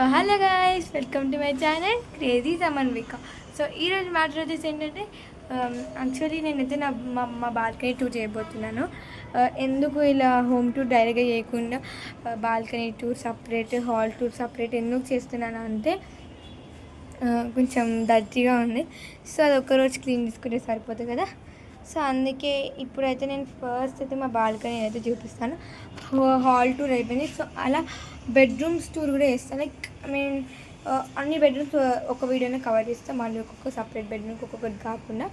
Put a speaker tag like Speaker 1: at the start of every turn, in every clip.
Speaker 1: Hello guys, welcome to my channel crazy Samanvika. So ఈరోజు matter వచ్చేసి ఏంటంటే, యాక్చువల్లీ నేనైతే మా బాల్కనీ టూర్ చేయబోతున్నాను. ఎందుకు ఇలా హోమ్ టూర్ డైరెక్ట్గా చేయకుండా balcony tour separate, hall tour separate ఎందుకు చేస్తున్నాను అంటే, కొంచెం డర్టీగా ఉంది. సో అది ఒక్కరోజు క్లీన్ చేసుకుంటే సరిపోతుంది కదా. సో అందుకే ఇప్పుడైతే నేను ఫస్ట్ అయితే మా బాల్కనీ అయితే చూపిస్తాను. హాల్ టూర్ అయిపోయింది. సో అలా బెడ్రూమ్స్ టూర్ కూడా చేస్తాను. లైక్ అన్ని బెడ్రూమ్స్ ఒక వీడియోనే కవర్ చేస్తాను, మళ్ళీ ఒక్కొక్క సపరేట్ బెడ్రూమ్కి ఒక్కొక్కటి కాకుండా.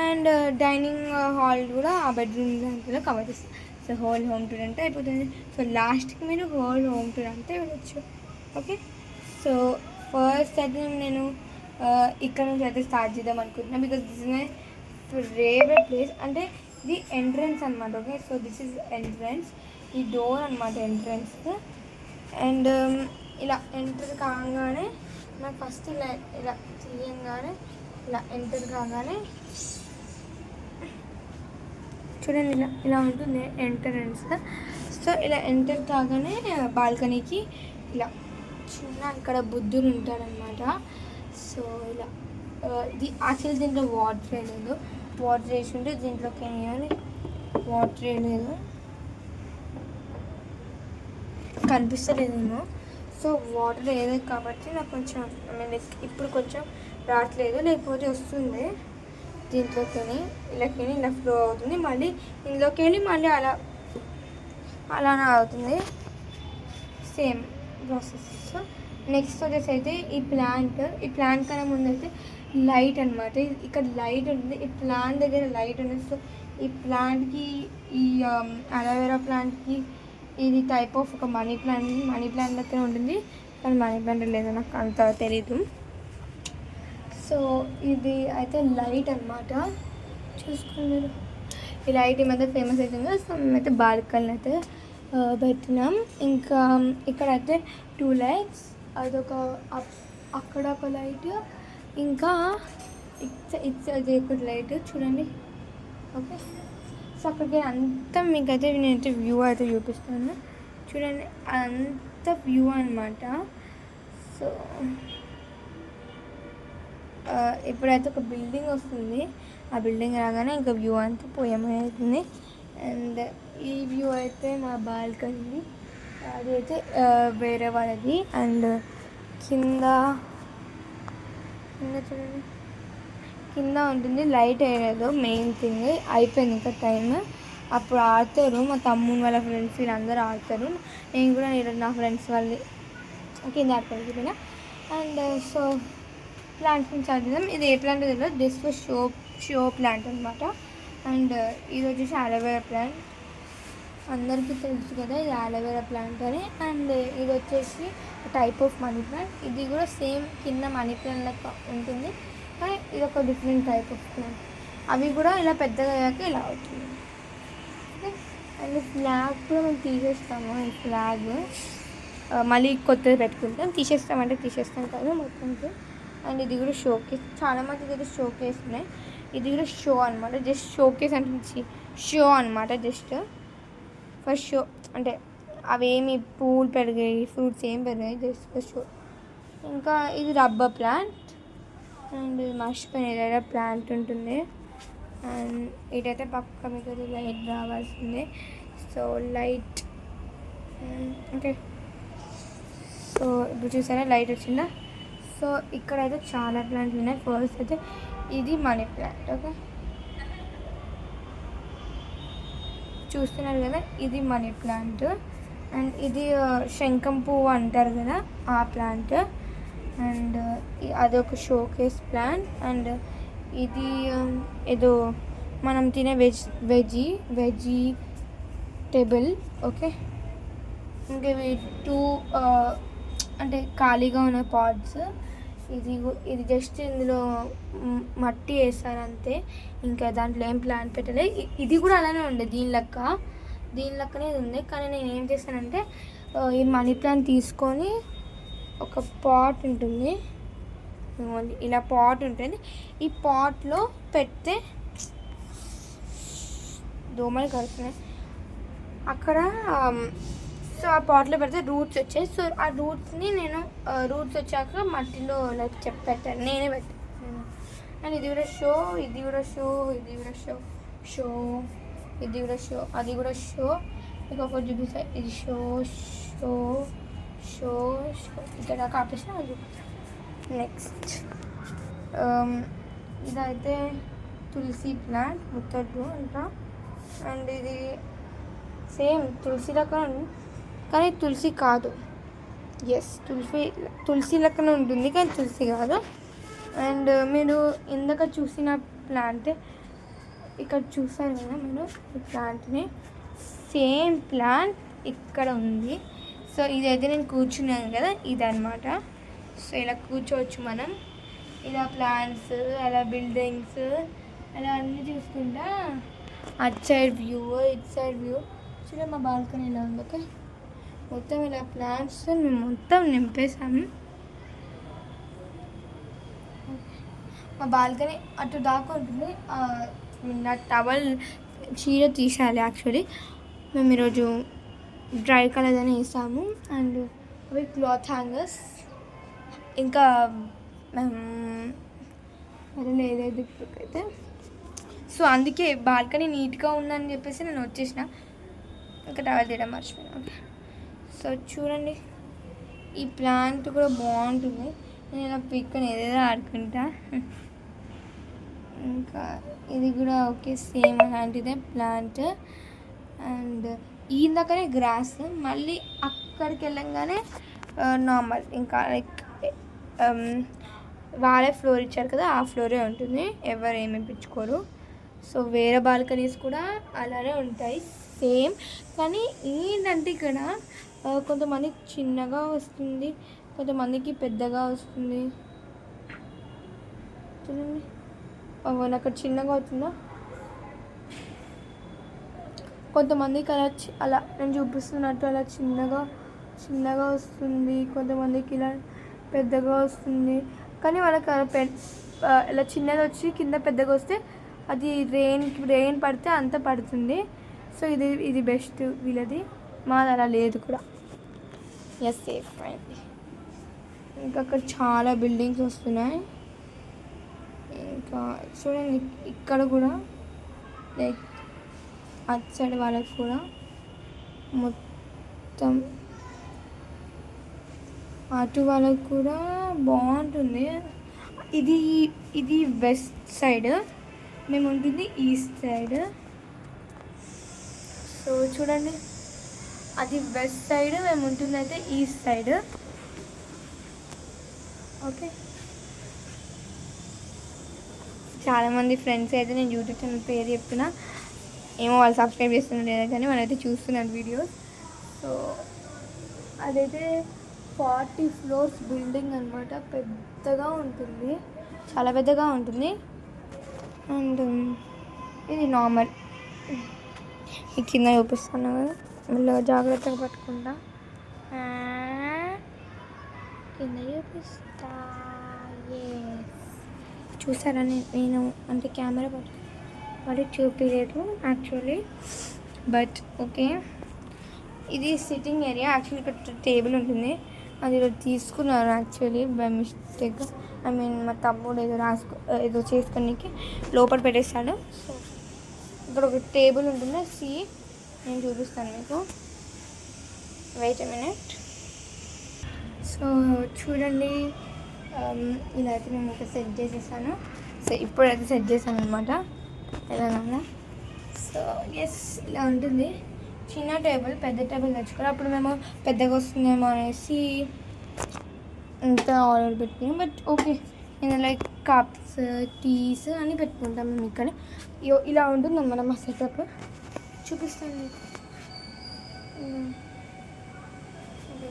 Speaker 1: అండ్ డైనింగ్ హాల్ కూడా ఆ బెడ్రూమ్ దాంట్లో కవర్ చేస్తాను. సో హోల్ హోమ్ టూర్ అంటే అయిపోతుంది. సో లాస్ట్కి మీరు హోల్ హోమ్ టూర్ అంటే వెళ్ళచ్చు. ఓకే, సో ఫస్ట్ అయితే నేను ఇక్కడ నుంచి అయితే స్టార్ట్ చేద్దాం అనుకుంటున్నాను. Because this is my favourite place. అంటే ఇది ఎంట్రన్స్ అనమాట. Okay, so this is entrance, ఈ డోర్ అనమాట ఎంట్రన్స్. అండ్ ఇలా ఎంటర్ కాగానే నాకు ఫస్ట్ ఇలా ఇలా తీయంగానే ఇలా ఎంటర్ కాగానే చూడండి, ఇలా ఇలా ఉంటుంది ఎంట్రన్స్. సో ఇలా ఎంటర్ కాగానే బాల్కనీకి ఇలా చిన్న ఇక్కడ బుద్ధుడు ఉంటాడనమాట. సో ఇలా ఇది యాక్చువల్లీ దీంట్లో వాటర్ వేయలేదు. వాటర్ వేసి ఉంటే దీంట్లోకి వేయాలి, వాటర్ వేయలేదు, కనిపిస్తలేదేమో. సో వాటర్ వేయలేదు కాబట్టి నాకు కొంచెం ఇప్పుడు కొంచెం రావట్లేదు, లేకపోతే వస్తుంది. దీంట్లోకి ఇలాకి ఇలా ఫ్లో అవుతుంది, మళ్ళీ ఇందులోకి వెళ్ళి మళ్ళీ అలానే అవుతుంది. Same process. సో నెక్స్ట్ వచ్చేసి అయితే ఈ ప్లాంట్ కన్నా ముందు అయితే లైట్ అనమాట. ఇక్కడ లైట్ ఉంటుంది, ఈ ప్లాంట్ దగ్గర లైట్ ఉంది. సో ఈ ప్లాంట్కి, ఈ అలోవెరా ప్లాంట్కి ఇది టైప్ ఆఫ్ ఒక మనీ ప్లాంట్ దగ్గర ఉంటుంది, కానీ మనీ ప్లాంట్ లేదో నాకు అంత తెలీదు. సో ఇది అయితే లైట్ అనమాట, చూసుకున్నారు. ఈ లైట్ ఈ మధ్య ఫేమస్ అవుతుంది. సో మేమైతే బాల్కనీ అయితే పెట్టినాం. ఇంకా ఇక్కడైతే 2 లైట్స్, అదొక అక్కడ ఒక లైట్, ఇంకా అది ఒకటి లైట్ చూడండి. ఓకే, సో అక్కడికి అంతా మీకైతే నేనైతే వ్యూ అయితే చూపిస్తాను. చూడండి, అంత వ్యూ అనమాట. సో ఇప్పుడైతే ఒక బిల్డింగ్ వస్తుంది, ఆ బిల్డింగ్ రాగానే ఇంకా వ్యూ అంతా పోయమవుతుంది. అండ్ ఈ వ్యూ అయితే మా బాల్కనీ, అది అయితే వేరే వాళ్ళది. అండ్ కింద చూడండి, కింద ఉంటుంది. లైట్ వేయలేదు, మెయిన్ థింగ్. అయిపోయింది ఇంకా టైం. అప్పుడు ఆడతారు మా తమ్ముని వాళ్ళ ఫ్రెండ్స్, వీళ్ళందరూ ఆడతారు. నేను కూడా నా ఫ్రెండ్స్ వాళ్ళు కింద ఆడుకోవాలి. అండ్ సో ప్లాంట్స్ నుంచి ఆడుతాం. ఇది ఏ ప్లాంట్ తెలియదు, జస్ట్ షో ప్లాంట్ అనమాట. అండ్ ఇది వచ్చేసి అలోవెరా ప్లాంట్, అందరికీ తెలుసు కదా ఇది అలోవెరా ప్లాంట్ అని. అండ్ ఇది వచ్చేసి టైప్ ఆఫ్ మనీ ప్లాంట్. ఇది కూడా సేమ్ కింద మనీ ప్లాంట్ లెక్క ఉంటుంది, కానీ ఇది ఒక డిఫరెంట్ టైప్ ఆఫ్ ప్లాంట్. అవి కూడా ఇలా పెద్దగా అయ్యాక ఇలా అవుతుంది. ఓకే, అండ్ ఫ్లాగ్ కూడా మేము తీసేస్తాము. ఈ ఫ్లాగ్ మళ్ళీ కొత్తది పెట్టుకుంటాం. తీసేస్తామంటే తీసేస్తాం కాదు మొత్తానికి. అండ్ ఇది కూడా షోకేస్, చాలామంది దగ్గర షోకేస్ ఉన్నాయి. ఇది కూడా షో అనమాట, జస్ట్ షోకేస్ అంటే షో అనమాట. జస్ట్ ఫస్ట్ షో అంటే అవేమి పూలు పెరిగాయి, ఫ్రూట్స్ ఏం పెరిగాయి, జస్ట్ ఫస్ట్ షో. ఇంకా ఇది రబ్బర్ ప్లాంట్. అండ్ మర్చిపోయిన ఏదైనా ప్లాంట్ ఉంటుంది. అండ్ ఇటైతే పక్క మీకు లైట్ రావాల్సిందే. సో లైట్ ఓకే, సో ఇప్పుడు చూసారా లైట్ వచ్చిందా. సో ఇక్కడైతే చాలా ప్లాంట్లు ఉన్నాయి. ఫస్ట్ అయితే ఇది మనీ ప్లాంట్. ఓకే, చూస్తున్నారు కదా, ఇది మనీ ప్లాంట్. అండ్ ఇది శంఖం పువ్వు అంటారు కదా, ఆ ప్లాంట్. అండ్ అదొక షోకేస్ ప్లాంట్. అండ్ ఇది ఏదో మనం తినే వెజిటేబుల్. ఓకే, ఇంకా ఇవి 2 అంటే ఖాళీగా ఉన్న పాట్స్. ఇది జస్ట్ ఇందులో మట్టి వేస్తారు అంతే, ఇంకా దాంట్లో ఏం ప్లాంట్ పెట్టలే. ఇది కూడా అలానే ఉండే, దీని లెక్కనే ఉంది. కానీ నేను ఏం చేశానంటే ఈ మనీ ప్లాంట్ తీసుకొని ఒక పాట్ ఉంటుంది, ఇలా పాట్ ఉంటుంది. ఈ పాట్లో పెడితే దోమలు కడుతున్నాయి. అక్కడ సో ఆ పాట్లో పెడితే రూట్స్ వచ్చాయి. సో ఆ రూట్స్ని నేను రూట్స్ వచ్చాక మట్టిలో లైక్ పెట్టాను, నేనే పెట్టాను. అండ్ ఇది కూడా షో, ఇది కూడా షో, ఇది కూడా షో, షో, ఇది కూడా షో, అది కూడా షో. మీకు ఒకటి చూపిస్తాయి, ఇది షో షో షో షో, ఇక్కడ కాపేసి అది చూపిస్తాను. నెక్స్ట్ ఇదైతే తులసి ప్లాంట్ ముత్తడ్డు అంట. అండ్ ఇది సేమ్ తులసి లెక్కన, కానీ తులసి కాదు. ఎస్, తులసి లెక్కన ఉంటుంది కానీ తులసి కాదు. అండ్ మీరు ఇందాక చూసిన ప్లాంట్ ఇక్కడ చూసారు కదా మీరు, ఈ ప్లాంట్ని సేమ్ ప్లాంట్ ఇక్కడ ఉంది. సో ఇదైతే నేను కూర్చున్నాను కదా, ఇదన్నమాట. సో ఇలా కూర్చోవచ్చు మనం, ఇలా ప్లాంట్స్, అలా బిల్డింగ్స్, అలా అన్నీ చూసుకుంటా అటు సైడ్ వ్యూ, ఇటు సైడ్ వ్యూ. చూడండి మా బాల్కనీ ఇలా ఉంది. ఓకే, మొత్తం ఇలా ప్లాంట్స్ మేము మొత్తం నింపేసాము. మా బాల్కనీ అటు దాకా ఉంటుంది. నా టవల్ చీర తీసేయాలి యాక్చువల్లీ. మేము ఈరోజు డ్రై కలర్ అని వేసాము. అండ్ అవి క్లాత్ హ్యాంగర్స్. ఇంకా అది లేదైతే ఇప్పటికైతే. సో అందుకే బాల్కనీ నీట్గా ఉందని చెప్పేసి నేను వచ్చేసిన. ఇంకా టవల్ తీయడం మర్చిపోయాను. ఓకే, సో చూడండి ఈ ప్లాంట్ కూడా బాగుంటుంది. నేను ఇలా పిక్కని ఏదేదో ఆడుకుంటా. ఇంకా ఇది కూడా ఓకే, సేమ్ అలాంటిదే ప్లాంట్. అండ్ ఇందాకనే గ్రాస్, మళ్ళీ అక్కడికి వెళ్ళంగానే నార్మల్ ఇంకా లైక్ వాళ్ళే ఫ్లోర్ ఇచ్చారు కదా, ఆ ఫ్లోరే ఉంటుంది, ఎవరు ఏమి ఇప్పించుకోరు. సో వేరే బాల్కనీస్ కూడా అలానే ఉంటాయి సేమ్. కానీ ఏంటంటే ఇక్కడ కొంతమందికి చిన్నగా వస్తుంది, కొంతమందికి పెద్దగా వస్తుంది. చూడండి, నాకు అక్కడ చిన్నగా అవుతుందా, కొంతమందికి అలా అలా నేను చూపిస్తున్నట్టు అలా చిన్నగా వస్తుంది, కొంతమందికి ఇలా పెద్దగా వస్తుంది. కానీ వాళ్ళకి ఇలా చిన్నది వచ్చి కింద పెద్దగా వస్తే అది రెయిన్ పడితే అంత పడుతుంది. సో ఇది బెస్ట్ వీళ్ళది, మాది అలా లేదు కూడా. ఎస్, సేఫ్ అయింది. ఇంకా అక్కడ చాలా బిల్డింగ్స్ వస్తున్నాయి. ఇంకా చూడండి ఇక్కడ కూడా లైక్ అటు సైడ్ వాళ్ళకి కూడా మొత్తం అటు వాళ్ళకి కూడా బాగుంటుంది. ఇది వెస్ట్ సైడ్, మేము ఉంటుంది ఈస్ట్ సైడ్. సో చూడండి, అది వెస్ట్ సైడ్, మేము ఉంటుంది అయితే ఈస్ట్ సైడ్. ఓకే, చాలామంది ఫ్రెండ్స్ అయితే నేను యూట్యూబ్ ఛానల్ పేరు చెప్తున్నా, ఏమో వాళ్ళు సబ్స్క్రైబ్ చేస్తున్నారు లేదా కానీ వాళ్ళైతే చూస్తున్నారు వీడియోస్. సో అదైతే 40 floors బిల్డింగ్ అనమాట, పెద్దగా ఉంటుంది, చాలా పెద్దగా ఉంటుంది. అండ్ ఇది నార్మల్, ఈ కింద చూపిస్తాను కదా, మళ్ళీ జాగ్రత్తగా పట్టుకుంటా, కింద చూపిస్తా. చూసారా, నేను అంటే కెమెరా పట్టుకుని చూపించలేదు యాక్చువల్లీ, బట్ ఓకే. ఇది సిట్టింగ్ ఏరియా. యాక్చువల్లీ ఇక్కడ టేబుల్ ఉంటుంది, అది ఈరోజు తీసుకున్నారు actually by mistake. I mean మా తమ్ముడు ఏదో చేసుకోనికి లోపల పెట్టేస్తాడు. సో ఇక్కడ ఒక టేబుల్ ఉంటుంది, నేను చూపిస్తాను మీకు, వెయిట్ ఎ మినిట్. సో చూడండి, ఇలా అయితే నేను ఇంకా సెట్ చేసేసాను. సో ఇప్పుడైతే సెట్ చేశాను అనమాట ఎలాగన్నా. సో ఎస్, ఇలా ఉంటుంది. చిన్న టేబుల్, పెద్ద టేబుల్ తెచ్చుకోవాలి. అప్పుడు మేము పెద్దగా వస్తుందేమో అనేసి ఇంత ఆర్డర్ పెట్టుకున్నాం. బట్ ఓకే, నేను లైక్ కప్స్, టీస్ అన్నీ పెట్టుకుంటాం మేము ఇక్కడ. ఇలా ఉంటుంది అన్నమాట మా సెటప్. చూపిస్తాను మీకు,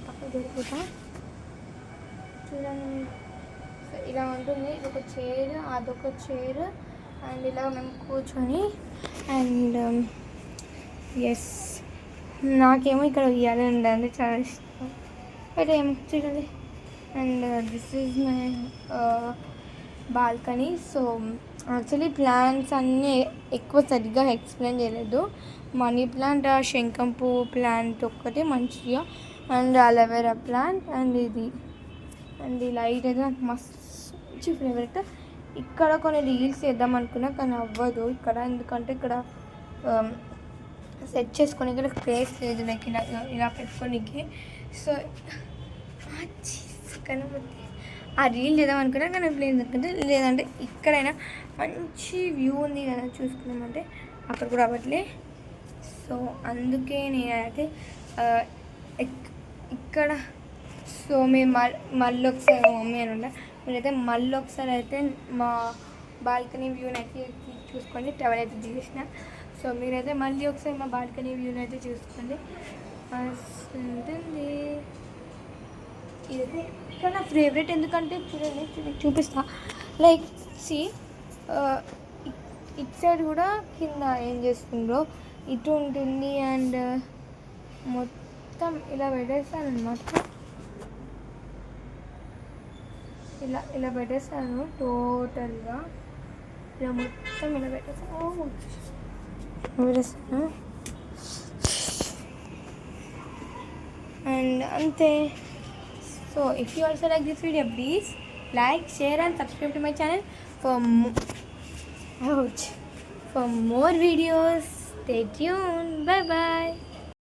Speaker 1: పక్కకు దొరుకుతా చూడండి. సో ఇలా ఉంటుంది, ఇదొక చైర్, అదొక చైర్. అండ్ ఇలా మేము కూర్చొని, అండ్ ఎస్, నాకేమో ఇక్కడ ఉయ్యాలి ఉండాలి చాలా ఇష్టం. బట్ ఏమో చూడండి. And this is my balcony. So actually plants అన్నీ ఎక్కువ సరిగ్గా ఎక్స్ప్లెయిన్ చేయలేదు. మనీ ప్లాంట్, శంఖం పువ్వు ప్లాంట్ ఒక్కటి మంచిగా, అండ్ అలోవెరా ప్లాంట్, అండ్ ఇది అండ్ ఈ లైట్ అయితే నాకు మంచి ఫేవరెట్. ఇక్కడ కొన్ని రీల్స్ చేద్దాం అనుకున్నా కానీ అవ్వదు ఇక్కడ, ఎందుకంటే ఇక్కడ సెట్ చేసుకొని ఇక్కడ ప్లేస్ లేదు లైక్ ఇలా ఇలా పెట్టుకోనికి. సో కనబడి ఆ రీల్ చేద్దాం అనుకున్నా కానీ ప్లేస్ ఎందుకంటే లేదంటే ఇక్కడైనా మంచి వ్యూ ఉంది కదా చూసుకున్నామంటే అక్కడ కూడా అవ్వట్లే. సో అందుకే నేనైతే ఇక్కడ సో మేము మళ్ళీ ఒకసారి మమ్మీ అని ఉండే మీరైతే మళ్ళీ ఒకసారి అయితే మా బాల్కనీ వ్యూని అయితే చూసుకోండి. టవర్ అయితే తీసిన. సో మీరైతే మళ్ళీ ఒకసారి మా బాల్కనీ వ్యూని అయితే చూసుకోండి. ఉంటుంది ఇది ఇక్కడ నా ఫేవరెట్, ఎందుకంటే చూడండి చూపిస్తా. లైక్ సి ఇటు సైడ్ కూడా కింద ఏం చేస్తుందో ఇటు ఉంటుంది, అండ్ మొత్తం ఇలా పెట్టేస్తాను అనమాట. ఇలా పెట్టేస్తాను టోటల్గా, ఇలా మొత్తం ఇలా పెట్టేస్తాను. అండ్ అంతే. So if you also like this video, please like, share and subscribe to my channel for more videos. Stay tuned. Bye bye.